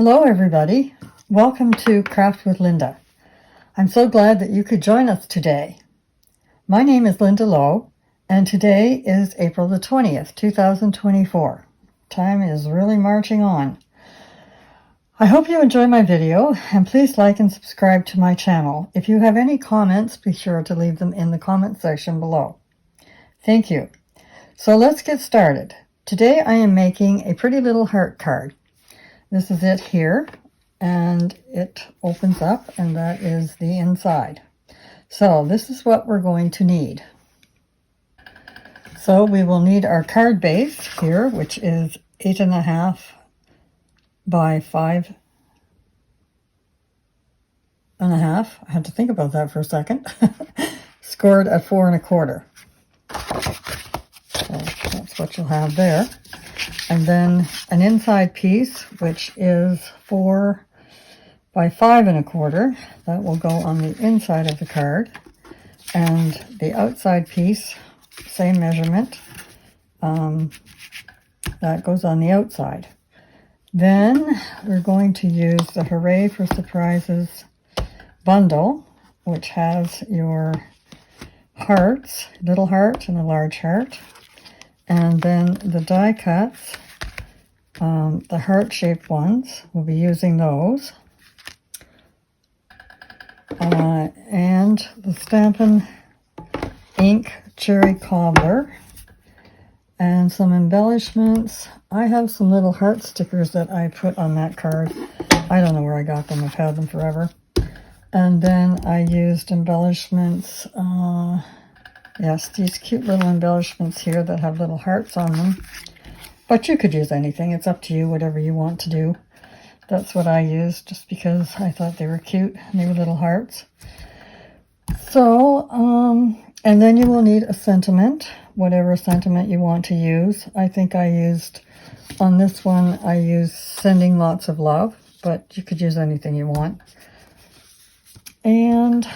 Hello everybody, welcome to Craft with Linda. I'm so glad that you could join us today. My name is Linda Lowe and today is April the 20th, 2024. Time is really marching on. I hope you enjoy my video and please like and subscribe to my channel. If you have any comments, be sure to leave them in the comment section below. Thank you. So let's get started. Today I am making a pretty little heart card. This is it here, and it opens up, and that is the inside. So this is what we're going to need. So we will need our card base here, which is 8.5 by 5.5. I had to think about that for a second. Scored at 4 1/4. So that's what you'll have there. And then an inside piece, which is 4 by 5 1/4. That will go on the inside of the card. And the outside piece, same measurement, that goes on the outside. Then we're going to use the Hooray for Surprises bundle, which has your hearts, little heart and a large heart. And then the die cuts, the heart-shaped ones, we'll be using those. And the Stampin ink cherry cobbler. And some embellishments. I have some little heart stickers that I put on that card. I don't know where I got them. I've had them forever. And then I used embellishments. Yes, these cute little embellishments here that have little hearts on them. But you could use anything. It's up to you, whatever you want to do. That's what I used just because I thought they were cute. They were little hearts. So, and then you will need a sentiment, whatever sentiment you want to use. I think I used, on this one, I used Sending Lots of Love, but you could use anything you want. And,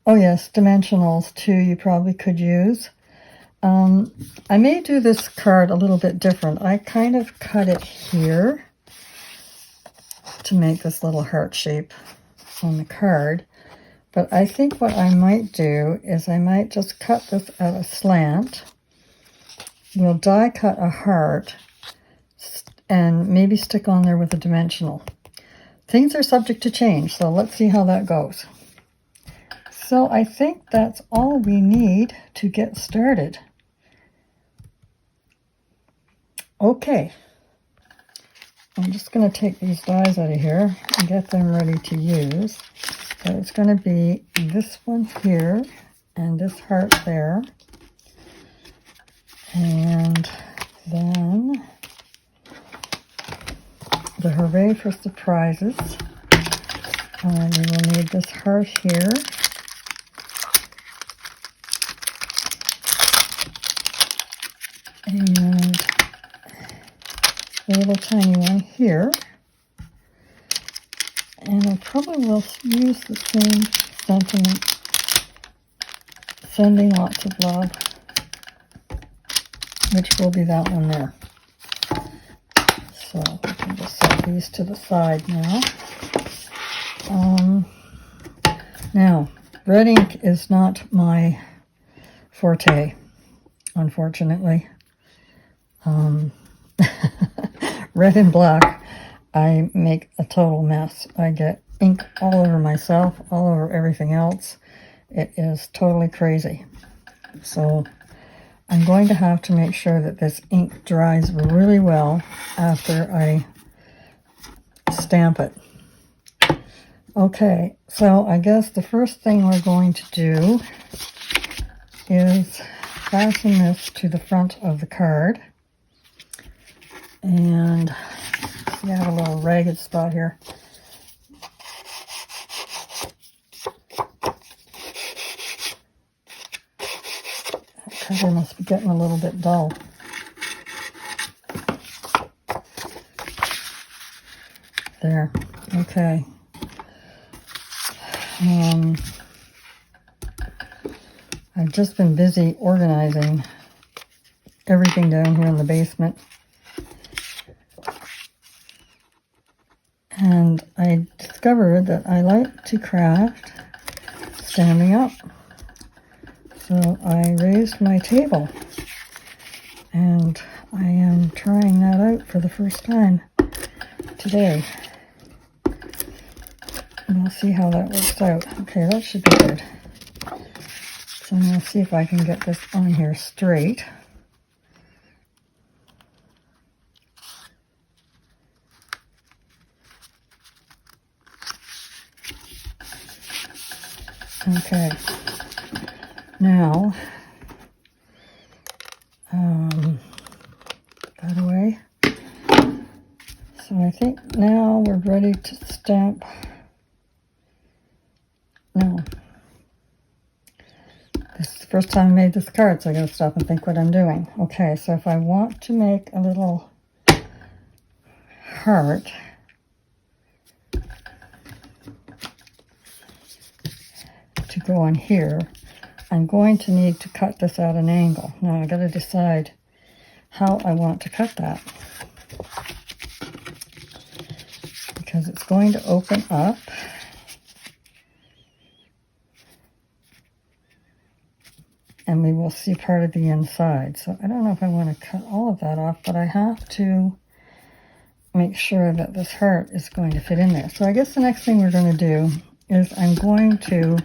oh yes, dimensionals too, you probably could use. I may do this card a little bit different. I kind of cut it here to make this little heart shape on the card. But I think what I might do is I might just cut this at a slant. We'll die cut a heart and maybe stick on there with a dimensional. Things are subject to change, so let's see how that goes. So I think that's all we need to get started. Okay, I'm just going to take these dies out of here and get them ready to use. So it's going to be this one here and this heart there. And then the Hooray for Surprises. And we will need this heart here. And a little tiny one here. And I probably will use the same sentiment, Sending Lots of Love, which will be that one there. So we can just set these to the side now. Now, red ink is not my forte, unfortunately. Red and black, I make a total mess. I get ink all over myself, all over everything else. It is totally crazy. So I'm going to have to make sure that this ink dries really well after I stamp it. Okay, so I guess the first thing we're going to do is fasten this to the front of the card. And I have a little ragged spot here. That cover must be getting a little bit dull. There, okay. I've just been busy organizing everything down here in the basement. discovered that I like to craft standing up. So I raised my table, and I am trying that out for the first time today. And we'll see how that works out. Okay, that should be good. So I'm going to see if I can get this on here straight. Okay, now, that away. So I think now we're ready to stamp. No, this is the first time I made this card, so I gotta stop and think what I'm doing. Okay, so if I want to make a little heart, to go on here, I'm going to need to cut this at an angle. Now I gotta decide how I want to cut that, because it's going to open up. And we will see part of the inside. So I don't know if I want to cut all of that off, but I have to make sure that this heart is going to fit in there. So I guess the next thing we're going to do is I'm going to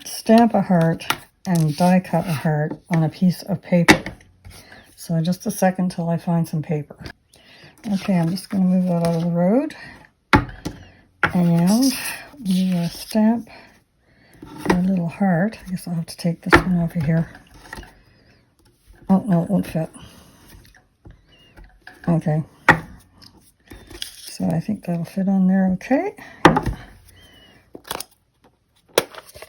stamp a heart and die cut a heart on a piece of paper. So just a second till I find some paper. Okay, I'm just going to move that out of the road. And we will stamp a little heart. I guess I'll have to take this one over here. Oh, no, it won't fit. Okay. So I think that'll fit on there okay.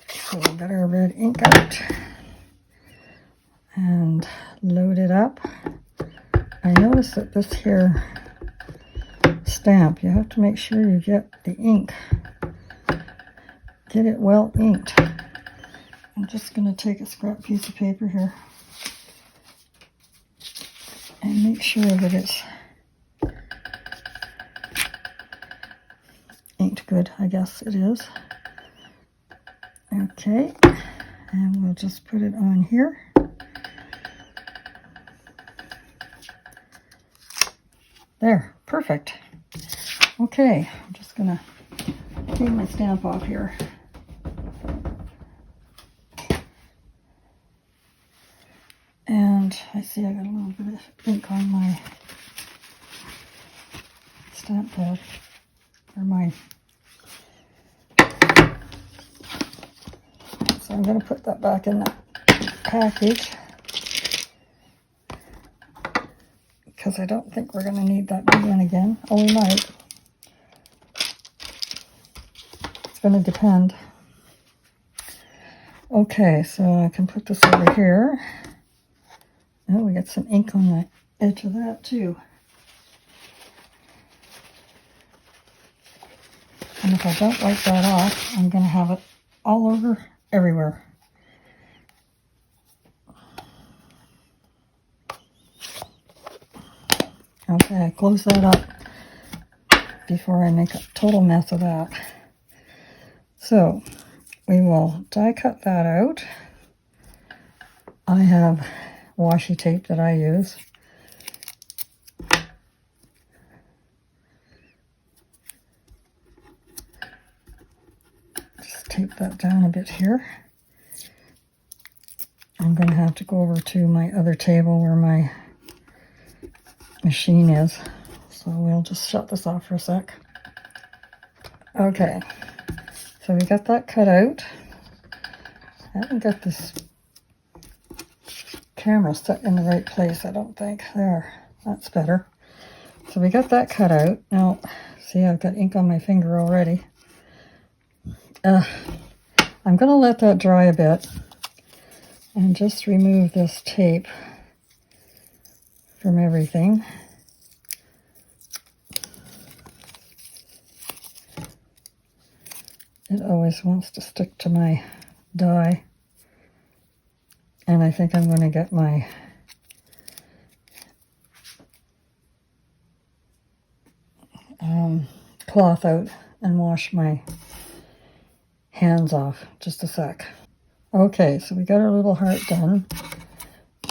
So we'll get our red ink out and load it up. I noticed that this here stamp, you have to make sure you get the ink. Get it well inked. I'm just going to take a scrap piece of paper here and make sure that it's inked good. I guess it is. Okay, and we'll just put it on here. There, perfect. Okay, I'm just going to take my stamp off here. And I see I got a little bit of ink on my stamp pad, or my, so I'm going to put that back in that package, because I don't think we're going to need that big one again. Oh, we might. It's going to depend. Okay, so I can put this over here. Oh, we got some ink on the edge of that too. And if I don't wipe that off, I'm going to have it all over everywhere. Okay, close that up before I make a total mess of that. So we will die cut that out. I have washi tape that I use. Just tape that down a bit here. I'm going to have to go over to my other table where my machine is. So we'll just shut this off for a sec. Okay, so we got that cut out. I haven't got this camera set in the right place, I don't think. There, that's better. So we got that cut out. Now, see, I've got ink on my finger already. I'm going to let that dry a bit and just remove this tape from everything. It always wants to stick to my die. And I think I'm going to get my cloth out and wash my hands off. Just a sec. Okay, so we got our little heart done.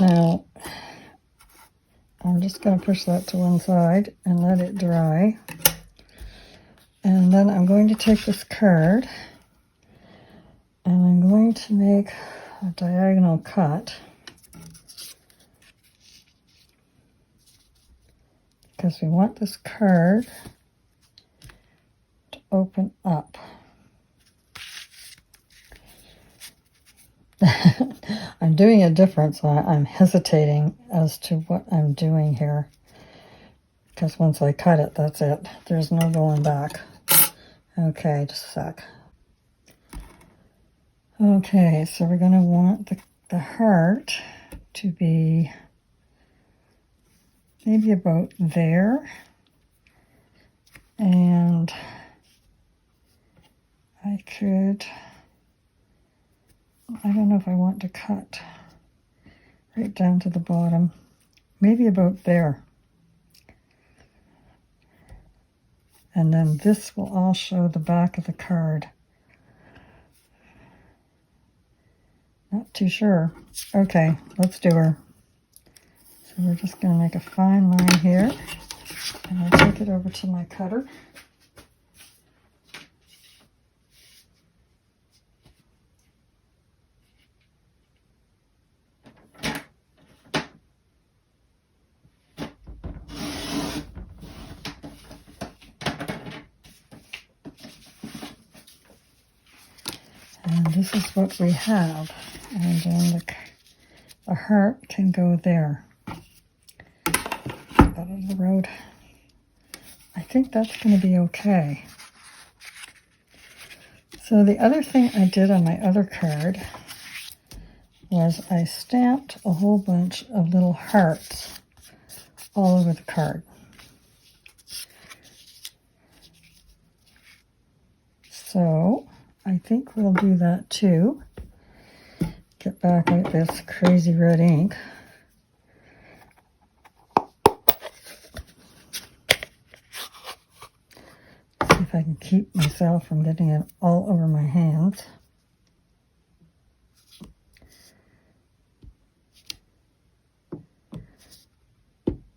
Now, I'm just going to push that to one side and let it dry. And then I'm going to take this card and I'm going to make a diagonal cut. Because we want this card to open up. I'm doing it different, so I'm hesitating as to what I'm doing here. Because once I cut it, that's it. There's no going back. Okay, just a sec. Okay, so we're going to want the heart to be maybe about there. And I don't know if I want to cut right down to the bottom. Maybe about there. And then this will all show the back of the card. Not too sure. Okay, let's do her. So we're just going to make a fine line here. And I'll take it over to my cutter. And this is what we have. And then the heart can go there. Out of the road. I think that's going to be okay. So the other thing I did on my other card was I stamped a whole bunch of little hearts all over the card. So I think we'll do that too. Get back out this crazy red ink. See if I can keep myself from getting it all over my hands.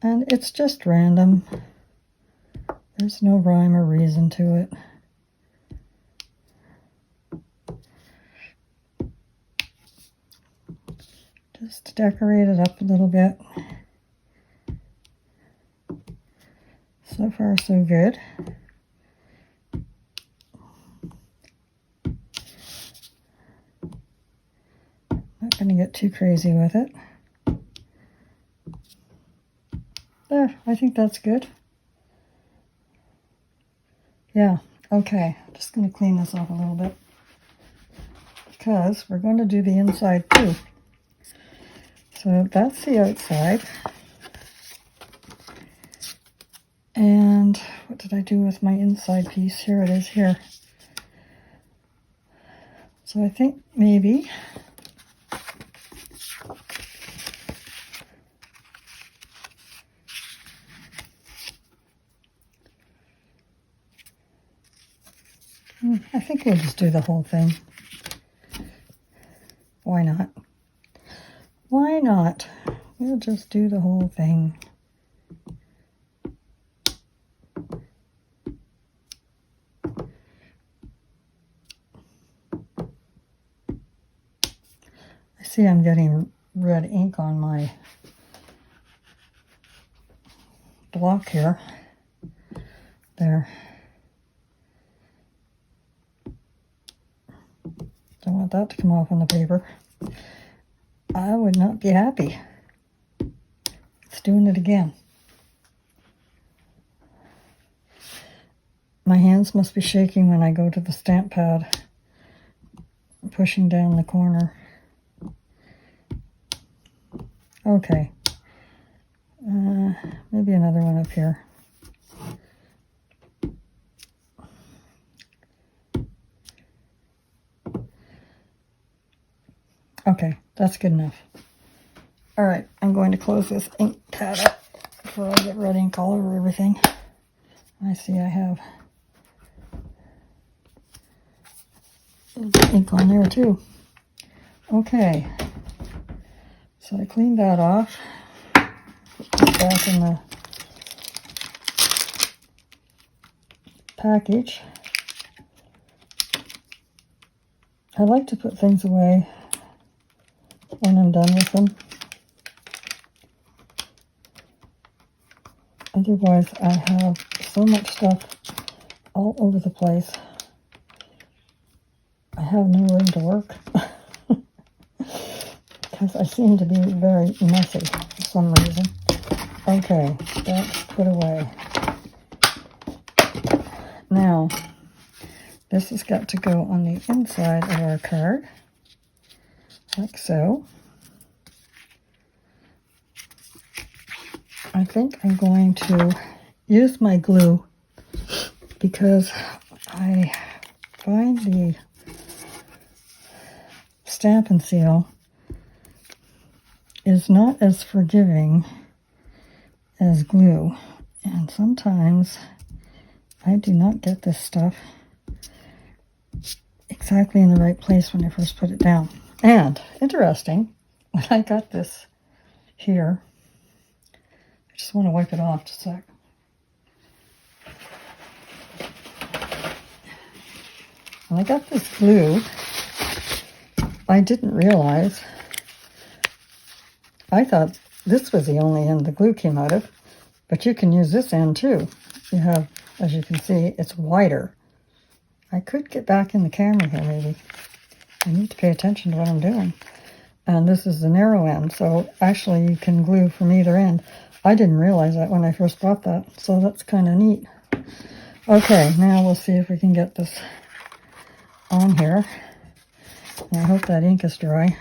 And it's just random. There's no rhyme or reason to it. Just decorate it up a little bit. So far, so good. Not going to get too crazy with it. There, I think that's good. Yeah, okay. Just going to clean this off a little bit. Because we're going to do the inside too. So that's the outside. And what did I do with my inside piece? Here it is here. So I think maybe I think we'll just do the whole thing. Why not? Why not? We'll just do the whole thing. I see I'm getting red ink on my block here. There. Don't want that to come off on the paper. I would not be happy. It's doing it again. My hands must be shaking when I go to the stamp pad, pushing down the corner. Okay. Maybe another one up here. Okay, that's good enough. All right, I'm going to close this ink pad up before I get red ink all over everything. I see I have ink on there too. Okay, so I cleaned that off. Put it back in the package. I like to put things away when I'm done with them. Otherwise, I have so much stuff all over the place. I have no room to work because I seem to be very messy for some reason. Okay, that's put away. Now, this has got to go on the inside of our card, like so. I think I'm going to use my glue because I find the Stampin' Seal is not as forgiving as glue, and sometimes I do not get this stuff exactly in the right place when I first put it down. And interesting, when I got this here, I just want to wipe it off just a sec. When I got this glue, I didn't realize, I thought this was the only end the glue came out of, but you can use this end too. You have, as you can see, it's wider. I could get back in the camera here maybe. I need to pay attention to what I'm doing. And this is the narrow end, so actually you can glue from either end. I didn't realize that when I first bought that, so that's kind of neat. Okay, now we'll see if we can get this on here. I hope that ink is dry.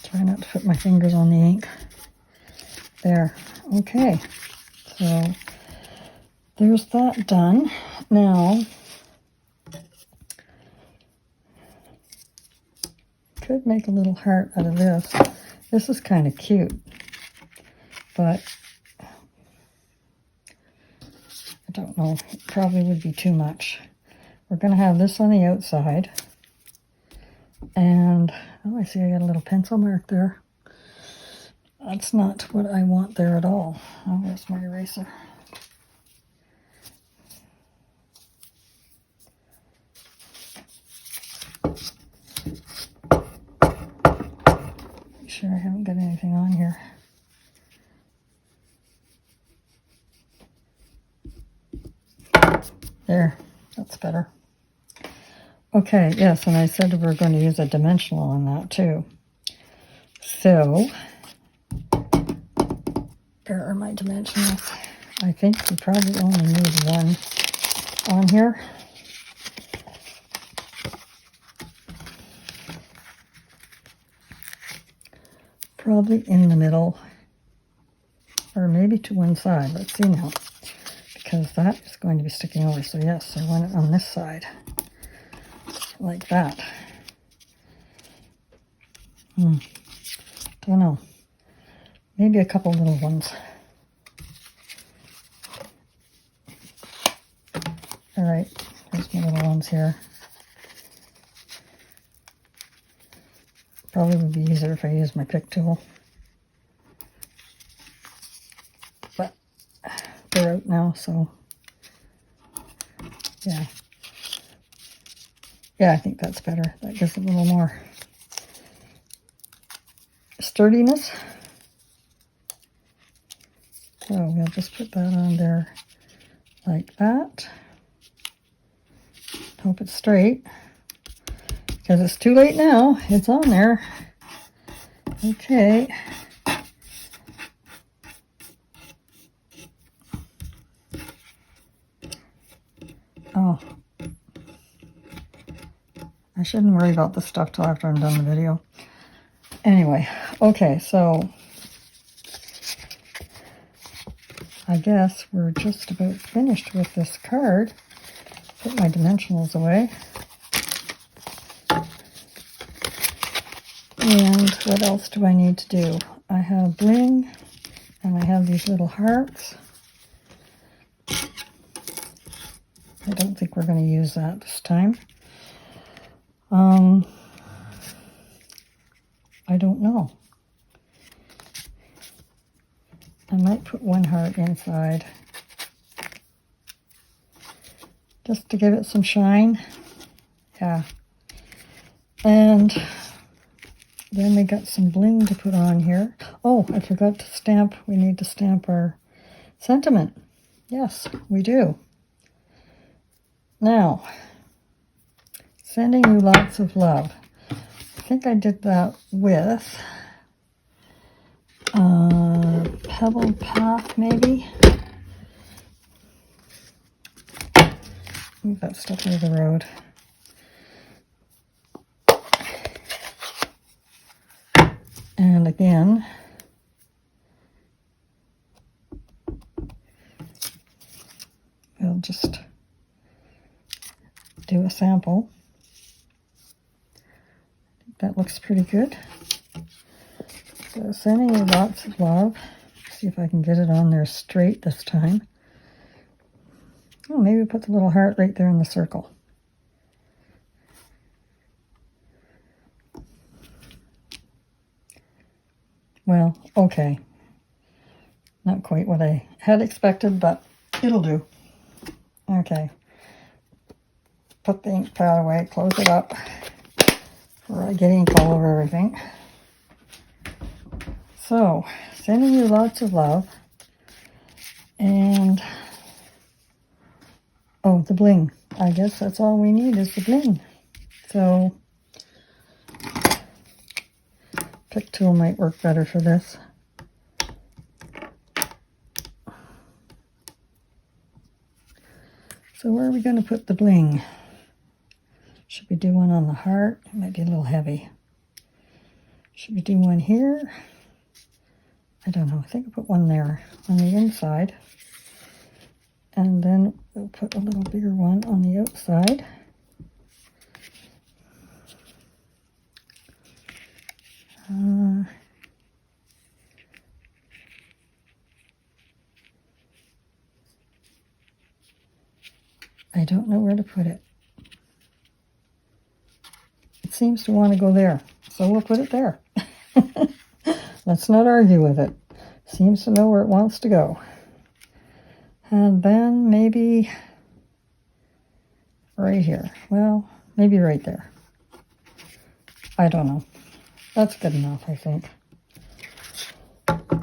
Try not to put my fingers on the ink. There. Okay. So there's that done. Now, could make a little heart out of this. This is kind of cute, but I don't know. It probably would be too much. We're going to have this on the outside. And, oh, I see I got a little pencil mark there. That's not what I want there at all. Oh, where's my eraser? Make sure I haven't got anything on here. There, that's better. Okay, yes, and I said we're going to use a dimensional on that too. So, there are my dimensionals. I think we probably only need one on here. Probably in the middle, or maybe to one side. Let's see now, because that is going to be sticking over. So yes, I want it on this side, like that. Don't know. Maybe a couple little ones. All right, here's my little ones here. Probably would be easier if I use my pick tool. But they're out now, so yeah. Yeah, I think that's better. That gives it a little more sturdiness. So we'll just put that on there like that. Hope it's straight, because it's too late now. It's on there. Okay. Oh. I shouldn't worry about this stuff till after I'm done the video. Anyway, okay, so I guess we're just about finished with this card. Put my dimensionals away. And what else do I need to do? I have bling, and I have these little hearts. I don't think we're going to use that this time. I don't know. I might put one heart inside just to give it some shine. Yeah. And then we got some bling to put on here. Oh, I forgot to stamp. We need to stamp our sentiment. Yes, we do. Now, sending you lots of love. I think I did that with Pebble Path, maybe. Move that stuff near the road. And again, we'll just do a sample. I think that looks pretty good. So sending you lots of love. See if I can get it on there straight this time. Oh, maybe put the little heart right there in the circle. Well, okay. Not quite what I had expected, but it'll do. Okay. Put the ink pad away, close it up before I get ink all over everything. So, sending you lots of love. And, oh, the bling. I guess that's all we need is the bling. So, pick tool might work better for this. So where are we going to put the bling? Should we do one on the heart? It might be a little heavy. Should we do one here? I don't know. I think I'll put one there on the inside. And then we'll put a little bigger one on the outside. I don't know where to put it. It seems to want to go there, so we'll put it there. Let's not argue with it. Seems to know where it wants to go. And then maybe right here. Well, maybe right there. I don't know. That's good enough, I think.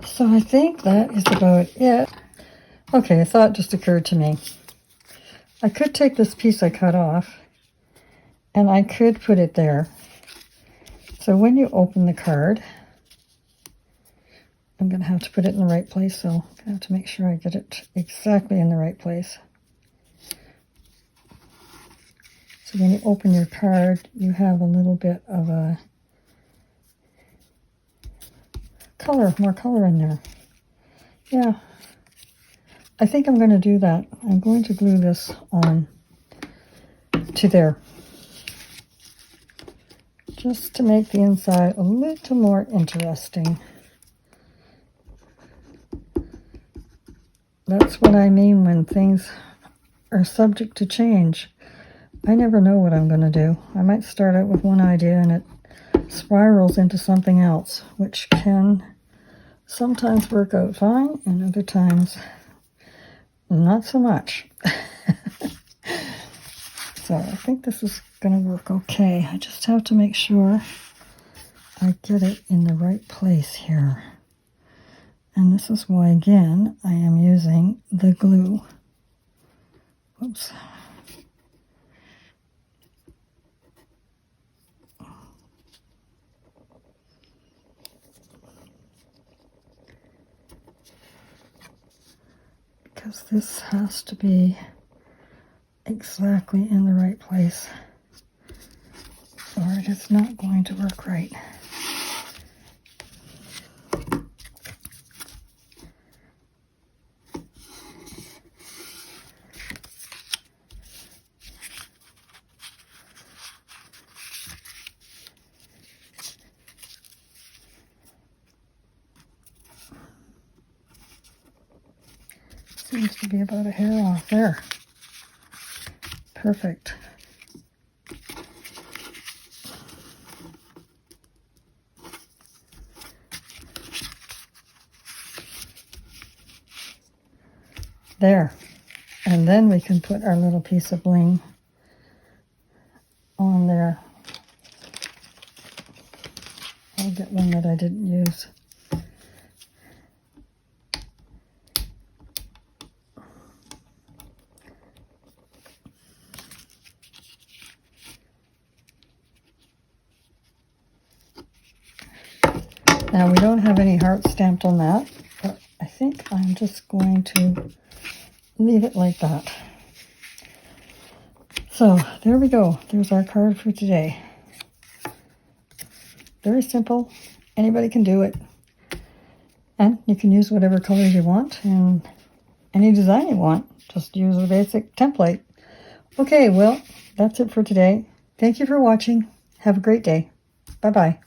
So I think that is about it. Okay, a thought just occurred to me. I could take this piece I cut off and I could put it there. So when you open the card, I'm going to have to put it in the right place, so I have to make sure I get it exactly in the right place. So when you open your card, you have a little bit of a color, more color in there. Yeah. I think I'm going to do that. I'm going to glue this on to there. Just to make the inside a little more interesting. That's what I mean when things are subject to change. I never know what I'm going to do. I might start out with one idea and it spirals into something else, which can sometimes work out fine and other times not so much. So I think this is going to work okay. I just have to make sure I get it in the right place here. And this is why, again, I am using the glue. Whoops. Because this has to be exactly in the right place, or it is not going to work right. seems to be about a hair off there. Perfect. There. And then we can put our little piece of bling on there. I'll get one that I didn't use. Now we don't have any hearts stamped on that, but I think I'm just going to leave it like that. So there we go. There's our card for today. Very simple. Anybody can do it. And you can use whatever colors you want and any design you want. Just use the basic template. Okay, well, that's it for today. Thank you for watching. Have a great day. Bye-bye.